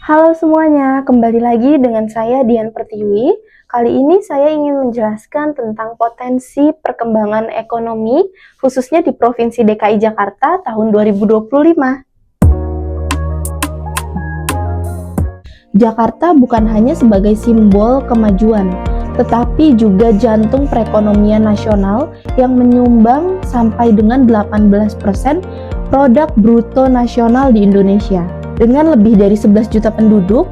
Halo semuanya, kembali lagi dengan saya Dian Pertiwi. Kali ini saya ingin menjelaskan tentang potensi perkembangan ekonomi, khususnya di Provinsi DKI Jakarta tahun 2025. Jakarta bukan hanya sebagai simbol kemajuan, tetapi juga jantung perekonomian nasional yang menyumbang sampai dengan 18% produk bruto nasional di Indonesia. Dengan lebih dari 11 juta penduduk,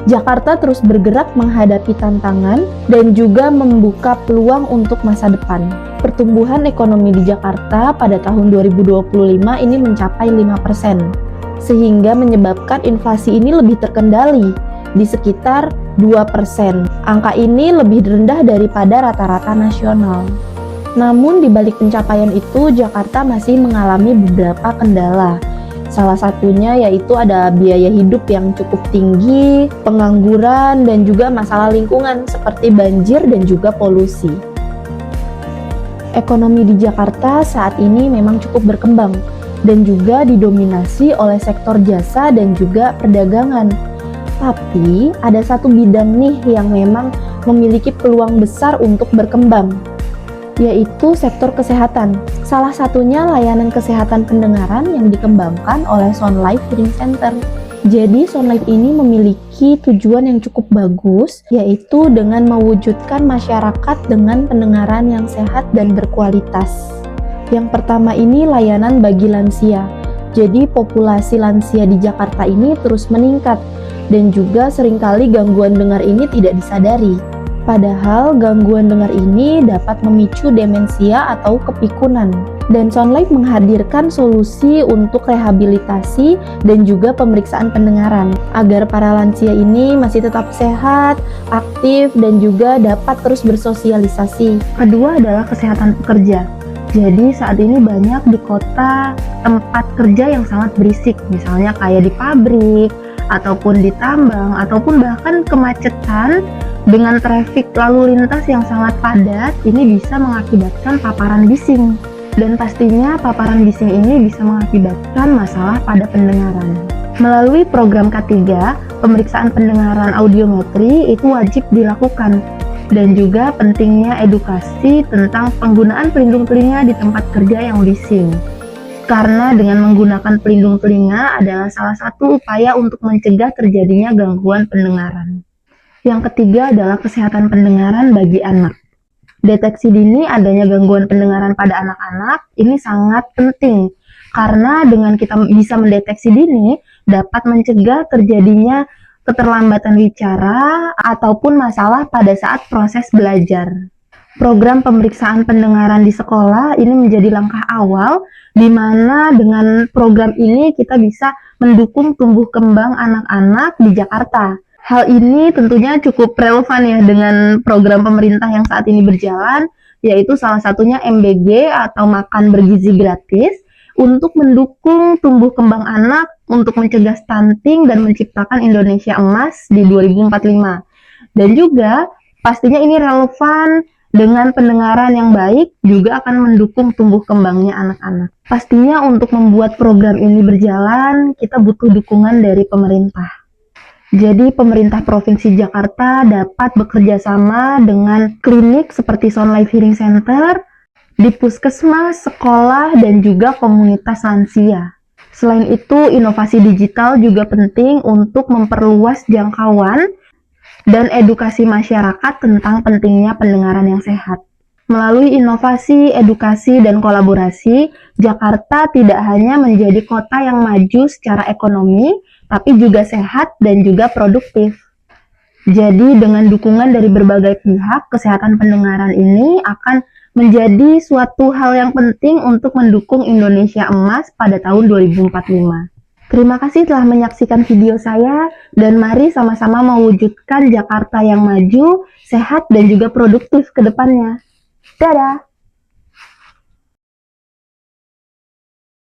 Jakarta terus bergerak menghadapi tantangan dan juga membuka peluang untuk masa depan. Pertumbuhan ekonomi di Jakarta pada tahun 2025 ini mencapai 5%, sehingga menyebabkan inflasi ini lebih terkendali di sekitar 2%. Angka ini lebih rendah daripada rata-rata nasional. Namun di balik pencapaian itu, Jakarta masih mengalami beberapa kendala. Salah satunya yaitu ada biaya hidup yang cukup tinggi, pengangguran, dan juga masalah lingkungan seperti banjir dan juga polusi. Ekonomi di Jakarta saat ini memang cukup berkembang dan juga didominasi oleh sektor jasa dan juga perdagangan. Tapi ada satu bidang nih yang memang memiliki peluang besar untuk berkembang, yaitu sektor kesehatan. Salah satunya layanan kesehatan pendengaran yang dikembangkan oleh Sound Life Hearing Center. Jadi Sound Life ini memiliki tujuan yang cukup bagus, yaitu dengan mewujudkan masyarakat dengan pendengaran yang sehat dan berkualitas. Yang pertama ini layanan bagi lansia. Jadi populasi lansia di Jakarta ini terus meningkat dan juga seringkali gangguan dengar ini tidak disadari. Padahal gangguan dengar ini dapat memicu demensia atau kepikunan. Dan Sound Life menghadirkan solusi untuk rehabilitasi dan juga pemeriksaan pendengaran agar para lansia ini masih tetap sehat, aktif, dan juga dapat terus bersosialisasi. Kedua adalah kesehatan pekerja. Jadi saat ini banyak di kota tempat kerja yang sangat berisik, misalnya kayak di pabrik, ataupun di tambang, ataupun bahkan kemacetan dengan trafik lalu lintas yang sangat padat. Ini bisa mengakibatkan paparan bising, dan pastinya paparan bising ini bisa mengakibatkan masalah pada pendengaran. Melalui program K3, pemeriksaan pendengaran audiometri itu wajib dilakukan, dan juga pentingnya edukasi tentang penggunaan pelindung telinga di tempat kerja yang bising. Karena dengan menggunakan pelindung telinga adalah salah satu upaya untuk mencegah terjadinya gangguan pendengaran. Yang ketiga adalah kesehatan pendengaran bagi anak. Deteksi dini adanya gangguan pendengaran pada anak-anak ini sangat penting, karena dengan kita bisa mendeteksi dini dapat mencegah terjadinya keterlambatan bicara ataupun masalah pada saat proses belajar. Program pemeriksaan pendengaran di sekolah ini menjadi langkah awal di mana dengan program ini kita bisa mendukung tumbuh kembang anak-anak di Jakarta. Hal ini tentunya cukup relevan ya dengan program pemerintah yang saat ini berjalan, yaitu salah satunya MBG atau makan bergizi gratis untuk mendukung tumbuh kembang anak untuk mencegah stunting dan menciptakan Indonesia emas di 2045. Dan juga pastinya ini relevan dengan pendengaran yang baik juga akan mendukung tumbuh kembangnya anak-anak. Pastinya untuk membuat program ini berjalan, kita butuh dukungan dari pemerintah. Jadi pemerintah Provinsi Jakarta dapat bekerja sama dengan klinik seperti Sound Life Hearing Center, di puskesmas, sekolah, dan juga komunitas lansia. Selain itu, inovasi digital juga penting untuk memperluas jangkauan dan edukasi masyarakat tentang pentingnya pendengaran yang sehat. Melalui inovasi, edukasi, dan kolaborasi, Jakarta tidak hanya menjadi kota yang maju secara ekonomi, tapi juga sehat dan juga produktif. Jadi dengan dukungan dari berbagai pihak, kesehatan pendengaran ini akan menjadi suatu hal yang penting untuk mendukung Indonesia emas pada tahun 2045. Terima kasih telah menyaksikan video saya, dan mari sama-sama mewujudkan Jakarta yang maju, sehat, dan juga produktif ke depannya. Dadah!